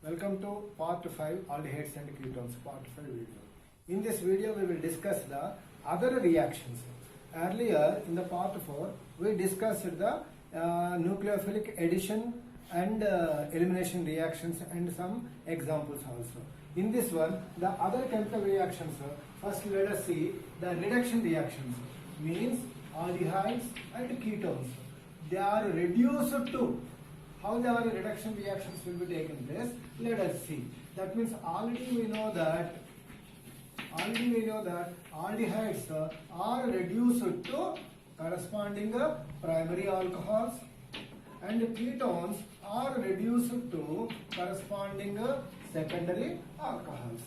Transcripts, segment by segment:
Welcome to part 5 aldehydes and ketones part 5 video. In this video we will discuss the other reactions. Earlier in the part 4 we discussed the nucleophilic addition and elimination reactions and some examples also. In this one the other chemical reactions, first let us see the reduction reactions, means aldehydes and ketones. They are reduced to. How the reduction reactions will be taken place? Let us see. That means already we know that aldehydes are reduced to corresponding primary alcohols, and ketones are reduced to corresponding secondary alcohols.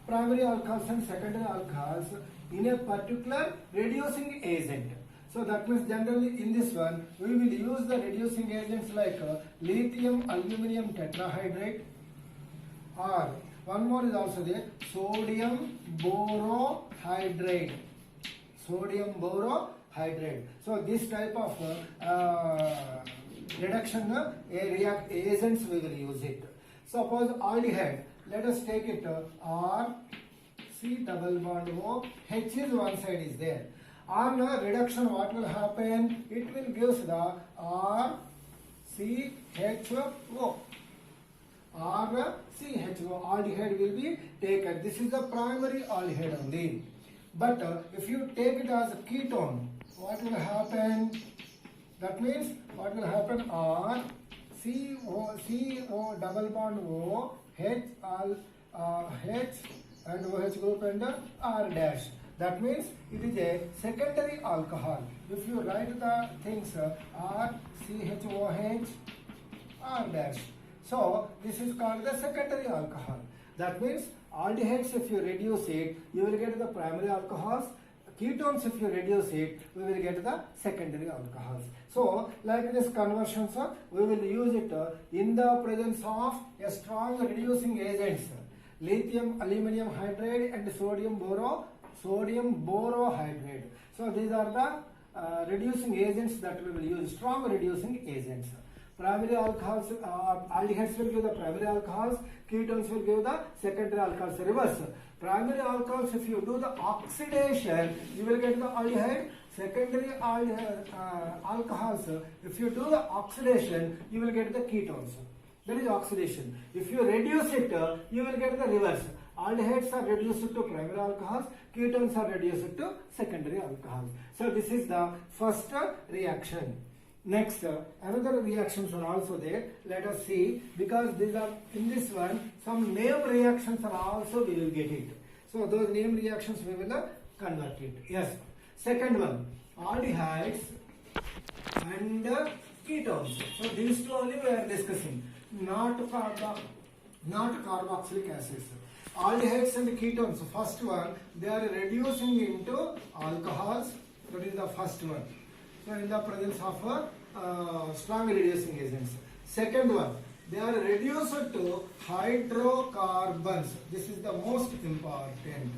Primary alcohols and secondary alcohols in a particular reducing agent. So that means generally in this one we will use the reducing agents like lithium aluminum tetrahydride, or one more is also there, sodium borohydride. So this type of reduction agents we will use it. Suppose aldehyde, let us take it R C double bond O, H is one side is there. On reduction, what will happen? It will give the RCHO. Aldehyde will be taken. This is the primary aldehyde only. But if you take it as a ketone, what will happen? That means what will happen? CO double bond O, H and OH group and R dash. That means it is a secondary alcohol. If you write the things RCHOH R dash. So this is called the secondary alcohol. That means aldehydes, if you reduce it, you will get the primary alcohols. Ketones, if you reduce it, we will get the secondary alcohols. So like this conversions, we will use it in the presence of a strong reducing agents, lithium aluminum hydride and sodium borohydride. So these are the reducing agents that we will use, strong reducing agents. Primary alcohols, aldehydes will give the primary alcohols, ketones will give the secondary alcohols. Reverse. Primary alcohols, if you do the oxidation, you will get the aldehyde. Secondary alcohols, if you do the oxidation, you will get the ketones. That is oxidation. If you reduce it, you will get the reverse. Aldehydes are reduced to primary alcohols, ketones are reduced to secondary alcohols. So this is the first reaction. Next, another reactions are also there. Let us see, because these are in this one, some name reactions are also we will get it. So those name reactions we will convert it. Yes. Second one, aldehydes and ketones. So these two only we are discussing, not carboxylic acids. Aldehydes and ketones, first one, they are reducing into alcohols. That is the first one. So in the presence of strong reducing agents. Second one, they are reduced to hydrocarbons. This is the most important.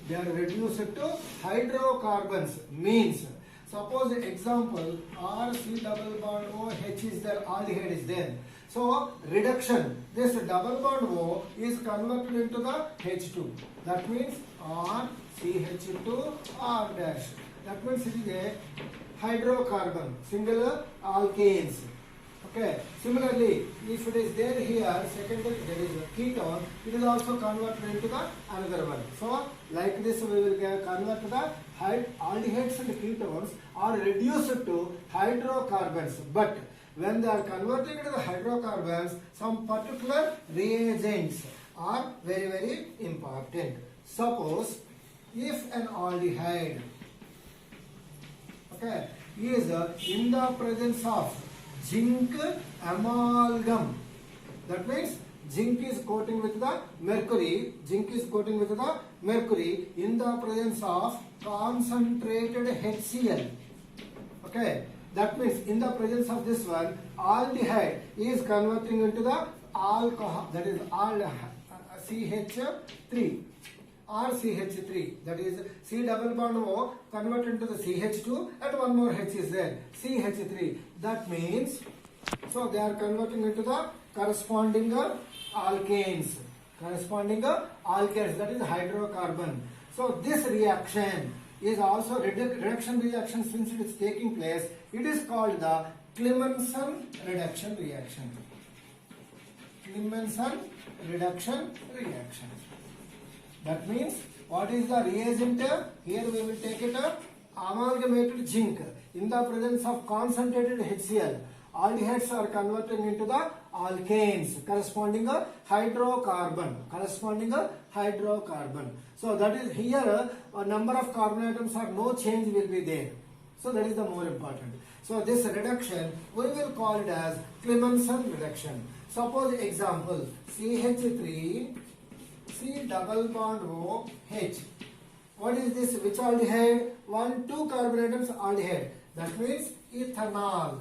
They are reduced to hydrocarbons, means suppose example RC double bond O H is there, aldehyde is there. So reduction, this double bond O is converted into the H2. That means RCH2 R dash. That means it is a hydrocarbon, single alkanes. Okay. Similarly, if it is there here, secondary, there is a ketone, it is also converted into the another one. So like this we will convert the aldehydes and ketones are reduced to hydrocarbons. But when they are converting into the hydrocarbons, some particular reagents are very, very important. Suppose if an aldehyde, okay, is in the presence of zinc amalgam. That means zinc is coating with the mercury. Zinc is coating with the mercury in the presence of concentrated HCl. Okay. That means in the presence of this one, aldehyde is converting into the alcohol. That is CH3. RCH3, that is C double bond O converted into the CH2 and one more H is there, CH3. That means So they are converting into the corresponding alkanes. Corresponding alkanes, that is hydrocarbon. So this reaction is also reduction reaction. Since it is taking place, it is called the Clemmensen reduction reaction. Clemmensen reduction reaction. That means what is the reagent? Here we will take it amalgamated zinc in the presence of concentrated HCl. Aldehydes are converting into the alkanes corresponding hydrocarbon. So that is here a number of carbon atoms are no change will be there. So that is the more important. So this reduction we will call it as Clemmensen reduction. Suppose example CH3 C double bond O H. What is this? Which aldehyde? 1, 2 carbon atoms aldehyde. That means ethanol.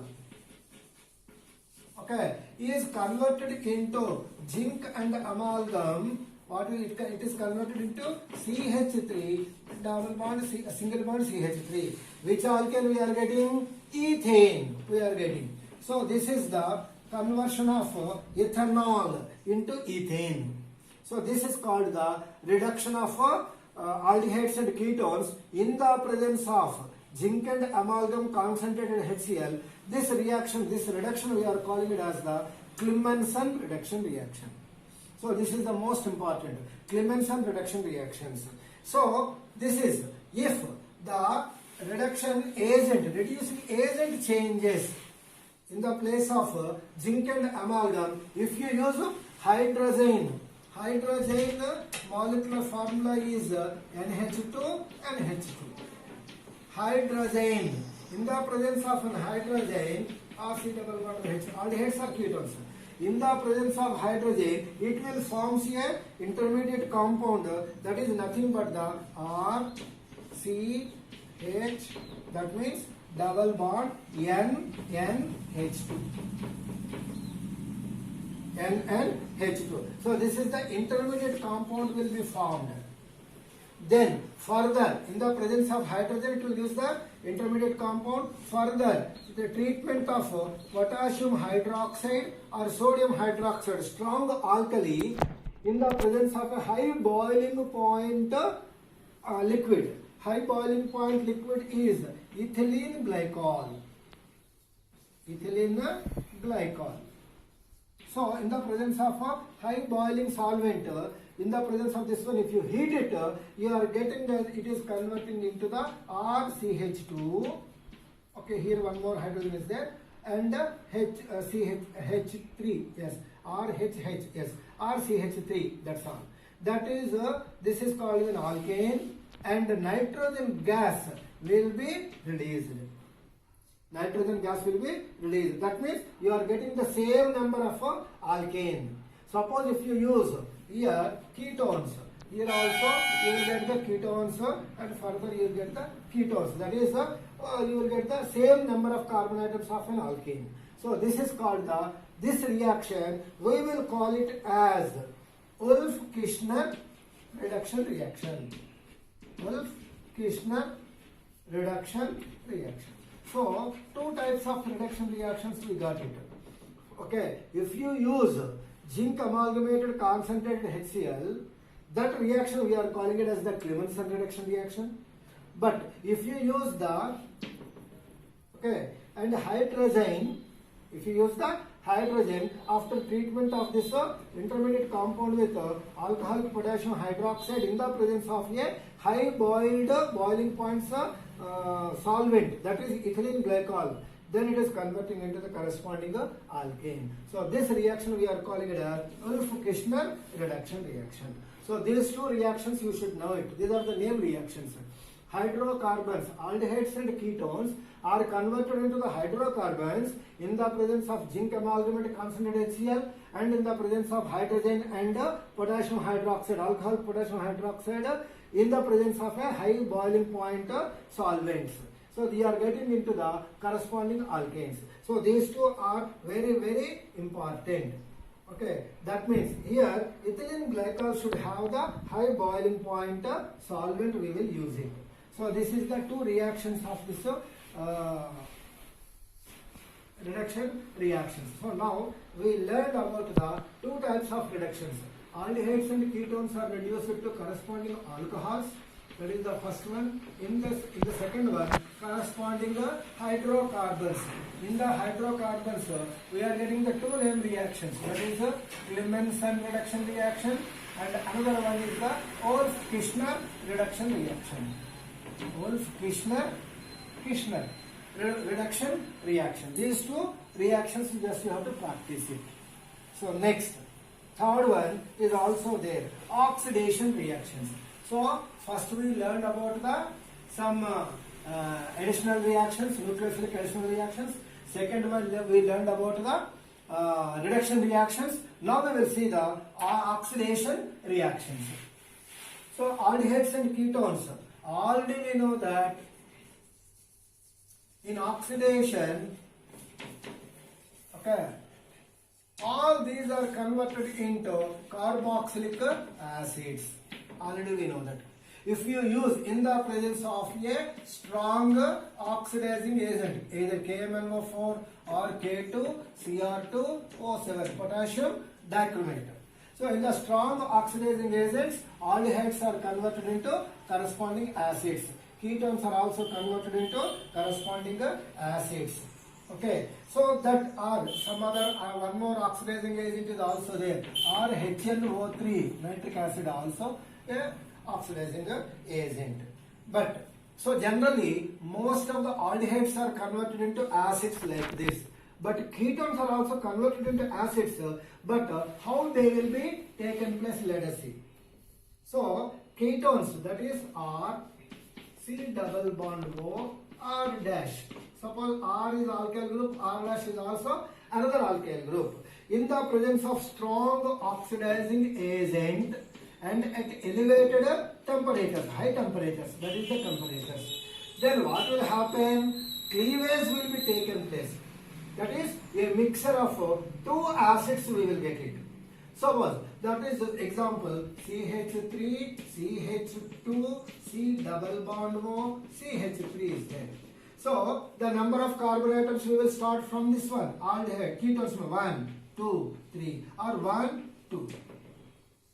Okay, is converted into zinc and amalgam. What will it is converted into CH3 double bond single bond CH3. Which alkane we are getting? Ethane we are getting. So this is the conversion of ethanol into ethane. So this is called the reduction of aldehydes and ketones in the presence of zinc and amalgam concentrated HCl. This reduction we are calling it as the Clemmensen reduction reaction. So this is the most important, Clemmensen reduction reactions. So this is if the reducing agent changes in the place of zinc and amalgam. If you use hydrazine molecular formula is NH2 NH2. Hydrazine. In the presence of an hydrazine, C double bond H, aldehydes are ketones. In the presence of hydrogen, it will form a intermediate compound that is nothing but the RCH. That means double bond NH2. NH2. So this is the intermediate compound will be formed. Then further, in the presence of hydrogen, it will use the intermediate compound. Further, the treatment of potassium hydroxide or sodium hydroxide, strong alkali, in the presence of a high boiling point liquid. High boiling point liquid is ethylene glycol. Ethylene glycol. So, in the presence of a high boiling solvent, in the presence of this one, if you heat it, you are getting that it is converting into the RCH2. Okay, here one more hydrogen is there, and CH3. Yes, RHH. Yes, RCH3. That's all. That is this is called an alkane, and nitrogen gas will be released. Nitrogen gas will be released. That means you are getting the same number of alkane. Suppose if you use here ketones, here also you will get the ketones and further you will get the ketones. That is, you will get the same number of carbon atoms of an alkane. So this is called this reaction. We will call it as Wolff-Kishner reduction reaction. Wolff-Kishner reduction reaction. So, two types of reduction reactions we got it. Okay, if you use zinc amalgamated concentrated HCl, that reaction we are calling it as the Clemmensen reduction reaction. But if you use the and hydrazine, if you use the hydrogen after treatment of this intermediate compound with alcoholic potassium hydroxide in the presence of a high boiling points solvent, that is ethylene glycol, then it is converting into the corresponding alkane. So this reaction we are calling it as Wolff-Kishner reduction reaction. So these two reactions you should know it. These are the name reactions. Hydrocarbons, aldehydes and ketones are converted into the hydrocarbons in the presence of zinc amalgamated concentrated HCl and in the presence of hydrogen and potassium hydroxide, alcohol potassium hydroxide in the presence of a high boiling point solvents. So they are getting into the corresponding alkanes. So these two are very, very important. Okay, that means here ethylene glycol should have the high boiling point solvent, we will use it. So this is the two reactions of this reduction reactions. So now we learned about the two types of reductions. Aldehydes and ketones are reduced to corresponding alcohols. That is the first one. In the second one, corresponding hydrocarbons. In the hydrocarbons, we are getting the two name reactions. That is the Clemmensen reduction reaction, and another one is the Wolff-Kishner reduction reaction. Wolff-Kishner reduction reaction. These two reactions you just have to practice it. So next, third one is also there, oxidation reactions. So first we learned about some additional reactions, nucleophilic additional reactions. Second one we learned about the reduction reactions. Now we will see the oxidation reactions. So aldehydes and ketones. Already we know that in oxidation, okay, all these are converted into carboxylic acids. Already we know that. If you use in the presence of a strong oxidizing agent, either KMnO4 or K2Cr2O7, potassium dichromate. So in the strong oxidizing agents, aldehydes are converted into corresponding acids. Ketones are also converted into corresponding acids. Okay, so that are some other one more oxidizing agent is also there, or HNO3 nitric acid also a oxidizing agent. But so generally most of the aldehydes are converted into acids like this, but ketones are also converted into acids, but how they will be taken place, let us see. So ketones, that is R, C double bond O, R dash. Suppose R is alkyl group, R dash is also another alkyl group. In the presence of strong oxidizing agent and at elevated temperatures, high temperatures, that is the temperatures, then what will happen? Cleavage will be taken place. That is a mixture of two acids we will get it. Suppose that is the example CH3, CH2, C double bond O, CH3 is there. So the number of carbon atoms we will start from this one, aldehyde, ketones 1, 2, 3, or 1, 2.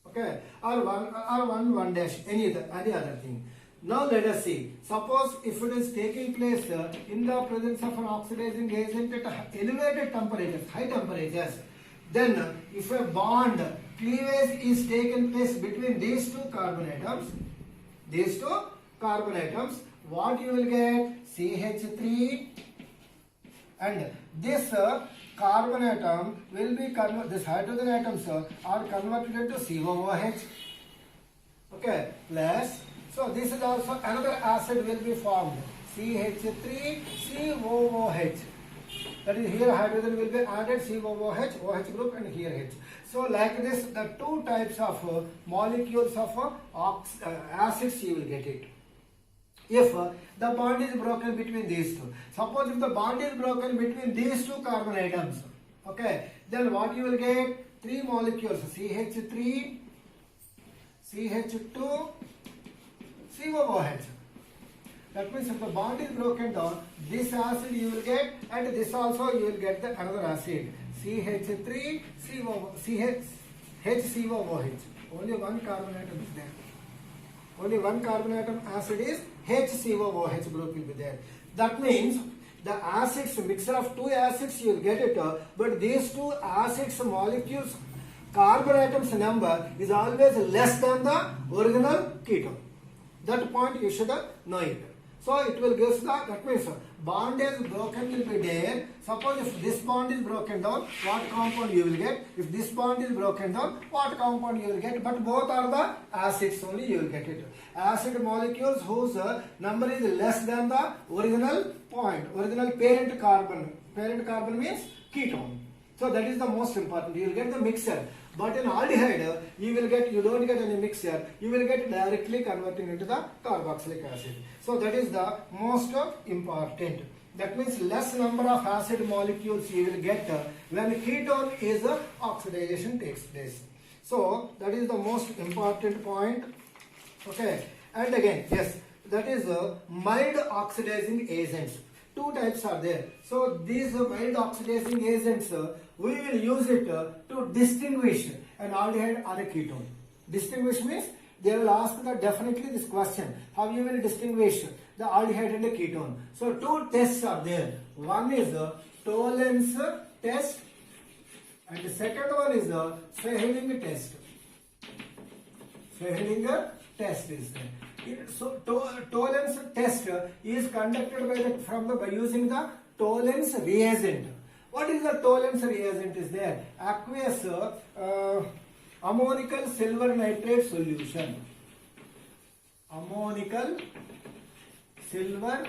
Okay, or 1 dash, any other thing. Now let us see. Suppose if it is taking place in the presence of an oxidizing agent at elevated temperatures, high temperatures, then if a bond cleavage is taken place between these two carbon atoms, what you will get? CH3, and this carbon atom will be this hydrogen atoms are converted into COOH. Okay, plus, so this is also another acid will be formed, CH3COOH. That is, here hydrogen will be added, COOH, OH group, and here H. So like this, the two types of molecules of acids you will get it. If the bond is broken between these two, suppose if the bond is broken between these two carbon atoms, okay, then what you will get? Three molecules, CH3, CH2, COOH. That means if the bond is broken down, this acid you will get, and this also you will get the another acid, CH3, HCOOH. Only one carbon atom is there. Only one carbon atom acid is HCOOH group will be there. That means the acids, mixture of two acids you will get it, but these two acids molecules, carbon atoms number is always less than the original ketone. That point you should know it. So it will give that means bond is broken will be there. Suppose if this bond is broken down, what compound you will get? If this bond is broken down, what compound you will get? But both are the acids only you will get it. Acid molecules whose number is less than the original point, original parent carbon. Parent carbon means ketone. So that is the most important. You will get the mixture. But in aldehyde, you don't get any mixture. You will get directly converting into the carboxylic acid. So that is the most important. That means less number of acid molecules you will get when ketone is oxidation takes place. So that is the most important point. Okay. And again, yes, that is mild oxidizing agents. two types are there. So these mild oxidizing agents, we will use it to distinguish an aldehyde or a ketone. Distinguish means they will ask definitely this question: how you will distinguish the aldehyde and the ketone? So two tests are there. One is Tollens test, and the second one is the Fehling test. Fehling test is there. So Tollens test is conducted by using the Tollens reagent. What is the Tollens reagent? Is there aqueous ammonical silver nitrate solution. Ammonical silver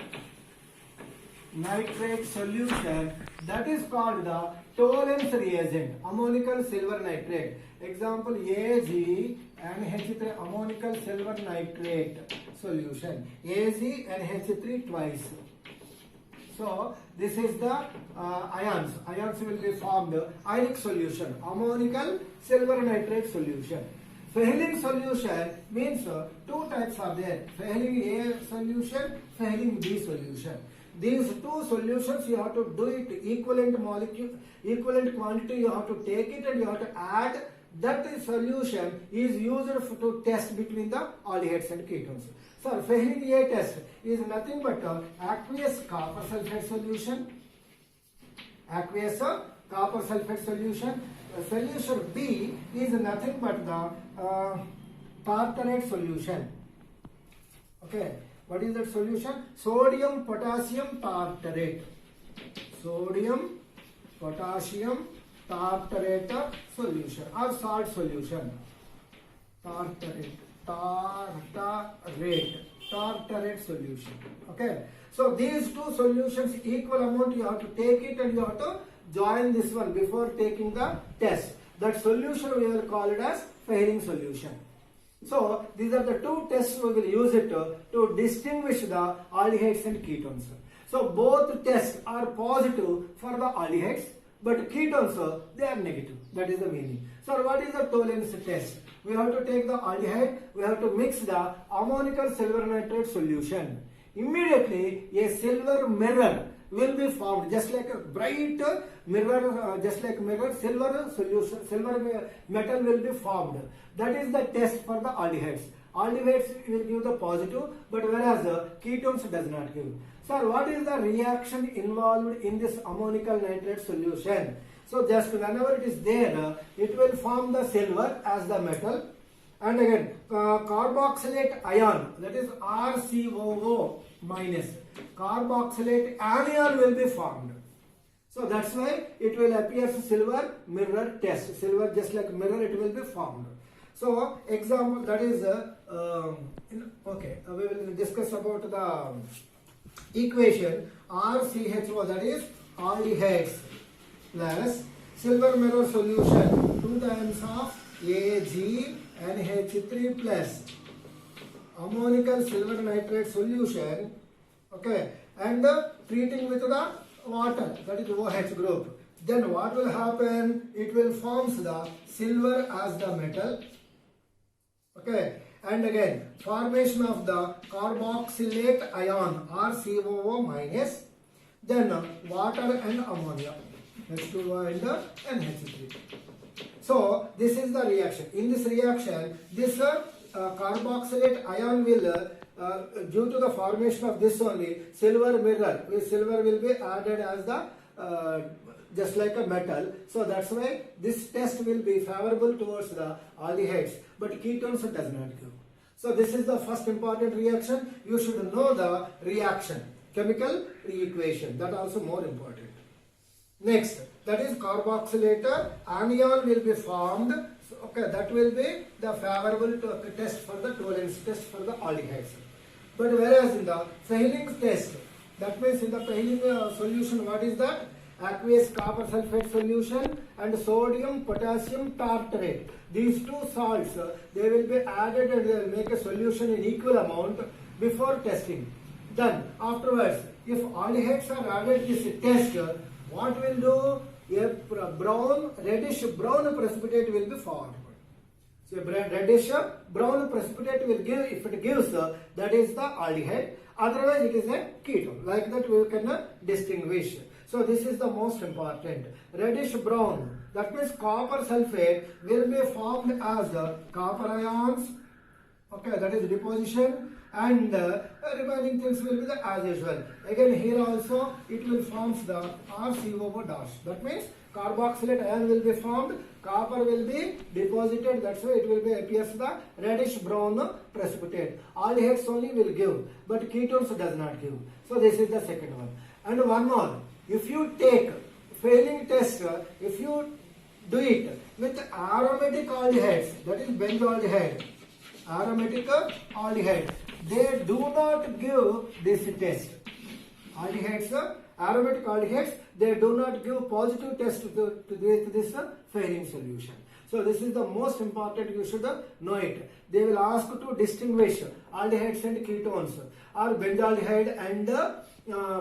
nitrate solution, that is called the Tollens reagent. Ammonical silver nitrate. Example AgNH3 ammonical silver nitrate solution. AgNH3 twice. So this is the ions. Ions will be formed. Ionic solution. Ammonical silver nitrate solution. Fehling solution means two types are there. Fehling A solution, Fehling B solution. These two solutions you have to do it equivalent molecule, equivalent quantity. You have to take it and you have to add. That solution is used to test between the aldehydes and ketones. So Fehling A test is nothing but aqueous copper sulfate solution. Aqueous copper sulfate solution. Solution B is nothing but the tartarate solution. Okay, what is that solution? Sodium potassium tartarate. Sodium potassium tartarate solution or salt solution. Tartarate solution. Okay, so these two solutions equal amount you have to take it and you have to join this one before taking the test. That solution we will call it as Fehling solution. So these are the two tests we will use it to distinguish the aldehydes and ketones. So both tests are positive for the aldehydes, but ketones they are negative. That is the meaning. So what is the Tollens test? We have to take the aldehyde, we have to mix the ammonical silver nitrate solution. Immediately a silver mirror will be formed, just like a bright mirror, silver solution, silver metal will be formed. That is the test for the aldehydes. Aldehydes will give the positive, but whereas ketones does not give. Sir, what is the reaction involved in this ammonical nitrate solution? So just whenever it is there, it will form the silver as the metal, and again carboxylate ion, that is RCOO minus, carboxylate anion will be formed. So that's why it will appear as silver mirror test. Silver just like mirror it will be formed. So example, that is okay, we will discuss about the equation RCHO, that is aldehydes plus silver mirror solution 2 times of AgNH3 plus ammonical silver nitrate solution, okay, and treating with the water, that is OH group. Then what will happen? It will form the silver as the metal, okay, and again formation of the carboxylate ion RCOO minus, then water and ammonia, H2O and NH3. So this is the reaction. In this reaction, this carboxylate ion will, due to the formation of this only, silver mirror, silver will be added as the just like a metal. So that's why this test will be favorable towards the aldehydes, but ketones does not give. So this is the first important reaction. You should know the reaction, chemical equation. That also more important. Next, that is carboxylate anion will be formed. So, okay, that will be the favorable test for the Tollens test for the aldehydes. But whereas in the Fehling test, that means in the Fehling solution, what is that? Aqueous copper sulfate solution and sodium potassium tartarate. These two salts, they will be added and they will make a solution in equal amount before testing. Then afterwards, if aldehydes are added this test, what will do? A brown, reddish brown precipitate will be formed. So reddish brown precipitate will give, if it gives, that is the aldehyde. Otherwise it is a ketone. Like that we can distinguish. So this is the most important. Reddish brown, that means copper sulfate will be formed as copper ions. Okay, that is deposition, and remaining things will be the as usual. Again here also it will forms the RCOO dash. That means carboxylate ion will be formed, copper will be deposited, that's why it will be appears the reddish brown precipitate. Aldehydes only will give, but ketones does not give. So this is the second one. And one more, if you take failing test, if you do it with aromatic aldehydes, that is benzaldehyde, aromatic aldehyde, they do not give this test. Aldehydes, aromatic aldehydes, they do not give positive test to this failing solution. So this is the most important, you should know it. They will ask to distinguish aldehydes and ketones, or benzaldehyde and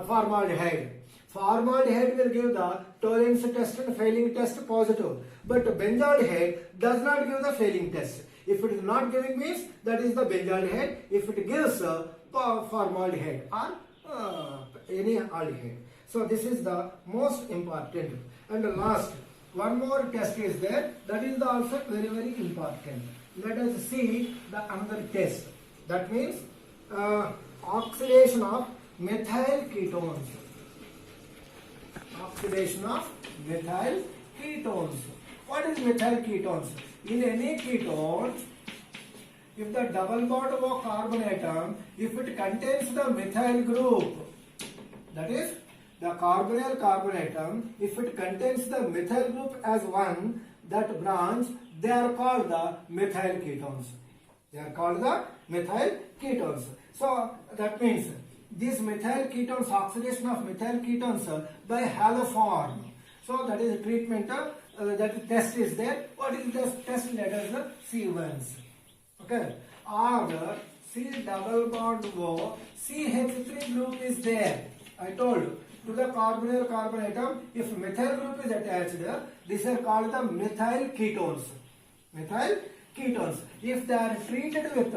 formaldehyde. Formaldehyde will give the tolerance test and failing test positive, but benzaldehyde does not give the failing test. If it is not giving means that is the benzaldehyde. If it gives formaldehyde or any aldehyde. So this is the most important. And the last, one more test is there. That is also very, very important. Let us see the another test. That means oxidation of methyl ketones. Oxidation of methyl ketones. What is methyl ketones? In any ketone, if the double bond of a carbon atom, if it contains the methyl group, that is the carbonyl carbon atom, if it contains the methyl group as one, that branch, they are called the methyl ketones. They are called the methyl ketones. So that means these methyl ketones, oxidation of methyl ketones by haloform. So that is a treatment, that test is there. What is this test? Let us see once. Okay. Or C double bond O, CH3 group is there. I told you, to the carbonyl carbon atom, if methyl group is attached, these are called the methyl ketones. Methyl ketones. If they are treated with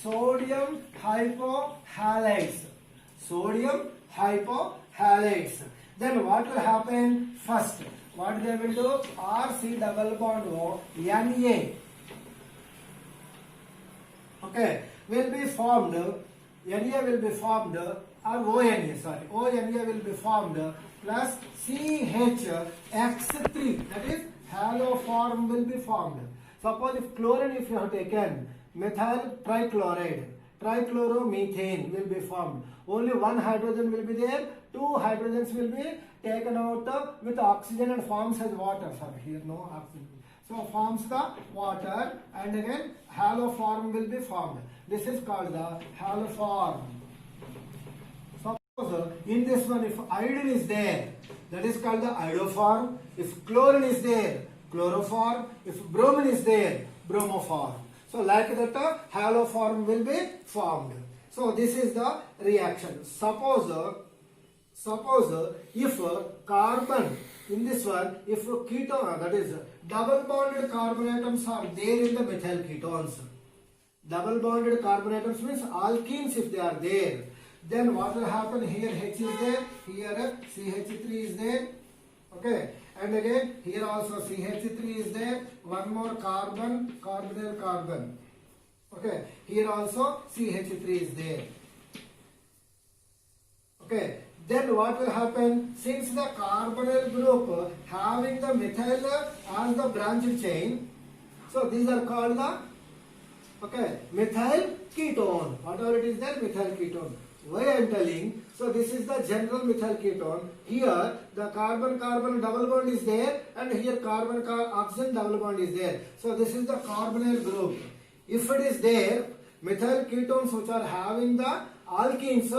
sodium hypohalides, sodium hypohalides, then what will happen? First, what they will do? RC double bond O, Na. Okay, will be formed. Na will be formed, or ONA, sorry, ONA will be formed plus CHX3, that is haloform will be formed. Suppose if chlorine, if you have taken methyl trichloride, trichloromethane will be formed. Only one hydrogen will be there, two hydrogens will be taken out with oxygen and forms as water. Sorry, here no oxygen. So forms the water, and again haloform will be formed. This is called the haloform. Suppose in this one, if iodine is there, that is called the iodoform. If chlorine is there, chloroform. If bromine is there, bromoform. So like that, haloform will be formed. So this is the reaction. Suppose if carbon in this one, if ketone, that is double bonded carbon atoms are there in the methyl ketones. Double bonded carbon atoms means alkenes if they are there. Then what will happen? Here H is there, here CH3 is there. Okay, and again here also CH3 is there. One more carbon, carbonyl carbon. Okay, here also CH3 is there. Okay, then what will happen? Since the carbonyl group having the methyl as the branch chain, so these are called the methyl ketone. Whatever it is there, methyl ketone. Why I am telling? So this is the general methyl ketone. Here the carbon-carbon double bond is there, and here carbon-oxygen double bond is there. So this is the carbonyl group. If it is there, methyl ketones which are having the alkenes,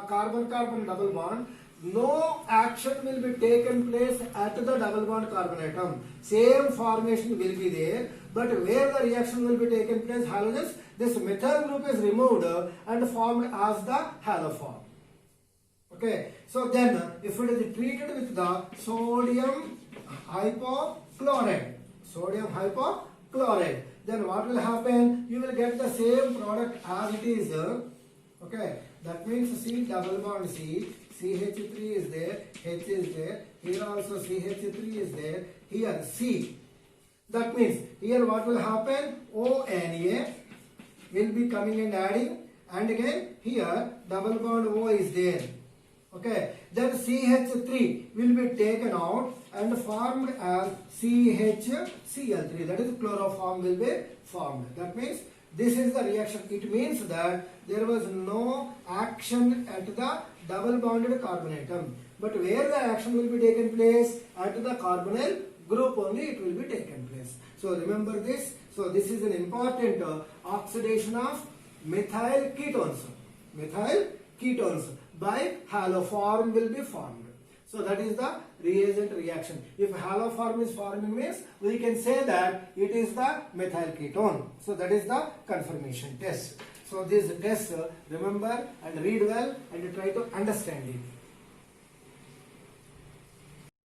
carbon-carbon double bond, no action will be taken place at the double bond carbon atom. Same formation will be there, but where the reaction will be taken place, halogens, this methyl group is removed and formed as the haloform. Okay, so then if it is treated with the sodium hypochlorite, then what will happen? You will get the same product as it is. Okay, that means C double bond C, CH3 is there, H is there, here also CH3 is there, here C. That means here what will happen? ONA will be coming and adding, and again here double bond O is there. Okay, then CH3 will be taken out and formed as CHCl3, that is chloroform will be formed. That means this is the reaction. It means that there was no action at the double bonded carbonatum, but where the action will be taken place? At the carbonyl group only it will be taken place. So remember this. So this is an important oxidation of methyl ketones. Methyl ketones by haloform will be formed. So that is the reagent reaction. If haloform is forming means we can say that it is the methyl ketone. So that is the confirmation test. So this test remember and read well and try to understand it.